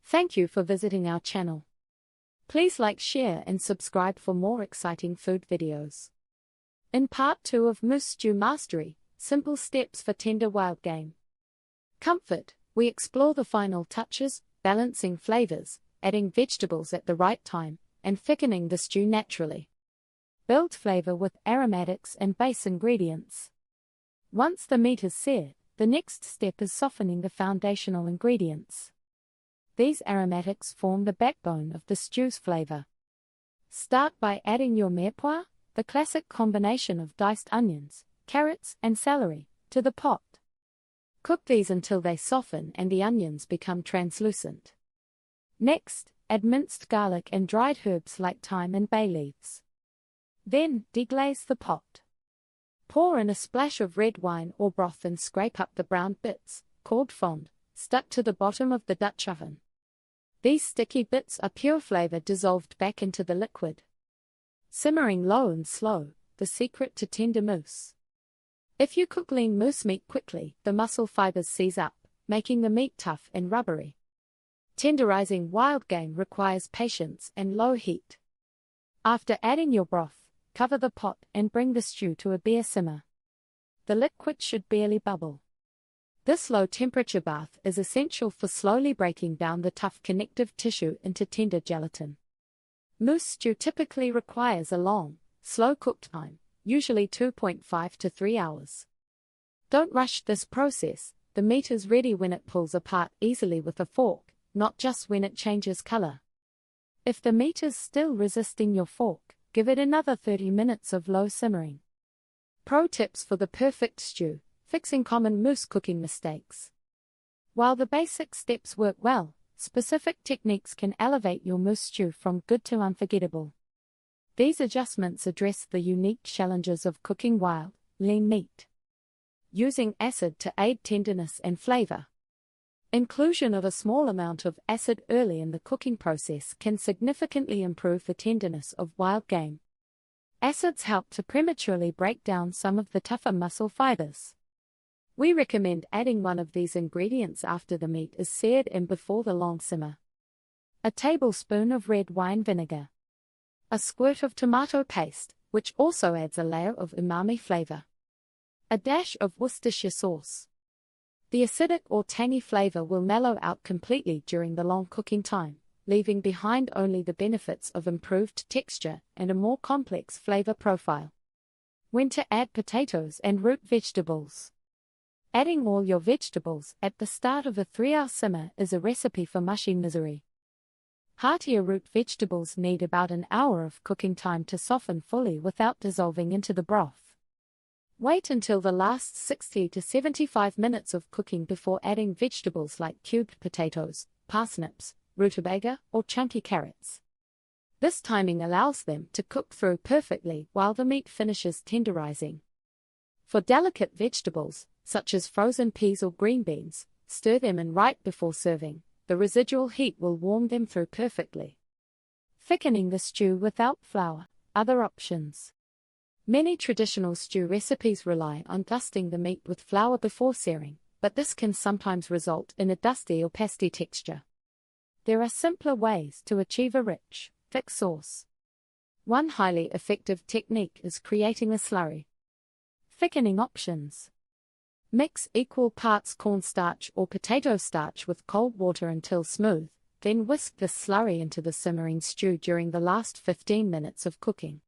Thank you for visiting our channel. Please like, share and subscribe for more exciting food videos. In part 2 of Moose Stew Mastery, Simple Steps for Tender Wild Game Comfort, we explore the final touches, balancing flavors, adding vegetables at the right time, and thickening the stew naturally. Build flavor with aromatics and base ingredients. Once the meat is seared, the next step is softening the foundational ingredients. These aromatics form the backbone of the stew's flavor. Start by adding your mirepoix, the classic combination of diced onions, carrots, and celery, to the pot. Cook these until they soften and the onions become translucent. Next, add minced garlic and dried herbs like thyme and bay leaves. Then, deglaze the pot. Pour in a splash of red wine or broth and scrape up the brown bits, called fond, stuck to the bottom of the Dutch oven. These sticky bits are pure flavor dissolved back into the liquid. Simmering low and slow, the secret to tender moose. If you cook lean moose meat quickly, the muscle fibers seize up, making the meat tough and rubbery. Tenderizing wild game requires patience and low heat. After adding your broth, cover the pot and bring the stew to a bare simmer. The liquid should barely bubble. This low-temperature bath is essential for slowly breaking down the tough connective tissue into tender gelatin. Moose stew typically requires a long, slow cook time, usually 2.5 to 3 hours. Don't rush this process, the meat is ready when it pulls apart easily with a fork, not just when it changes color. If the meat is still resisting your fork, give it another 30 minutes of low simmering. Pro tips for the perfect stew. Fixing common moose cooking mistakes. While the basic steps work well, specific techniques can elevate your moose stew from good to unforgettable. These adjustments address the unique challenges of cooking wild, lean meat. Using acid to aid tenderness and flavor. Inclusion of a small amount of acid early in the cooking process can significantly improve the tenderness of wild game. Acids help to prematurely break down some of the tougher muscle fibers. We recommend adding one of these ingredients after the meat is seared and before the long simmer. A tablespoon of red wine vinegar. A squirt of tomato paste, which also adds a layer of umami flavor. A dash of Worcestershire sauce. The acidic or tangy flavor will mellow out completely during the long cooking time, leaving behind only the benefits of improved texture and a more complex flavor profile. When to add potatoes and root vegetables. Adding all your vegetables at the start of a 3-hour simmer is a recipe for mushy misery. Heartier root vegetables need about an hour of cooking time to soften fully without dissolving into the broth. Wait until the last 60 to 75 minutes of cooking before adding vegetables like cubed potatoes, parsnips, rutabaga, or chunky carrots. This timing allows them to cook through perfectly while the meat finishes tenderizing. For delicate vegetables, such as frozen peas or green beans, stir them in right before serving. The residual heat will warm them through perfectly. Thickening the stew without flour. Other options. Many traditional stew recipes rely on dusting the meat with flour before searing, but this can sometimes result in a dusty or pasty texture. There are simpler ways to achieve a rich, thick sauce. One highly effective technique is creating a slurry. Thickening options. Mix equal parts cornstarch or potato starch with cold water until smooth, then whisk the slurry into the simmering stew during the last 15 minutes of cooking.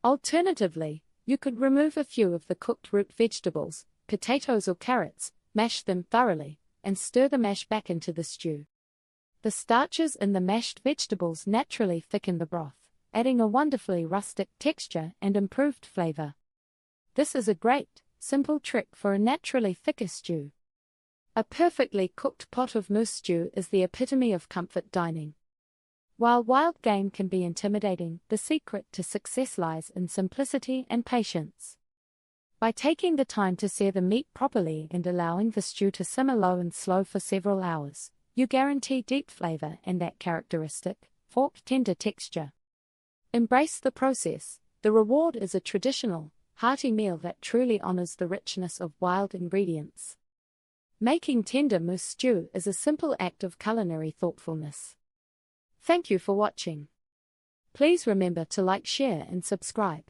Alternatively, you could remove a few of the cooked root vegetables, potatoes or carrots, mash them thoroughly, and stir the mash back into the stew. The starches in the mashed vegetables naturally thicken the broth, adding a wonderfully rustic texture and improved flavor. This is a great, simple trick for a naturally thicker stew. A perfectly cooked pot of moose stew is the epitome of comfort dining. While wild game can be intimidating, the secret to success lies in simplicity and patience. By taking the time to sear the meat properly and allowing the stew to simmer low and slow for several hours, you guarantee deep flavor and that characteristic, forked tender texture. Embrace the process. The reward is a traditional, hearty meal that truly honors the richness of wild ingredients. Making tender moose stew is a simple act of culinary thoughtfulness. Thank you for watching. Please remember to like, share and subscribe.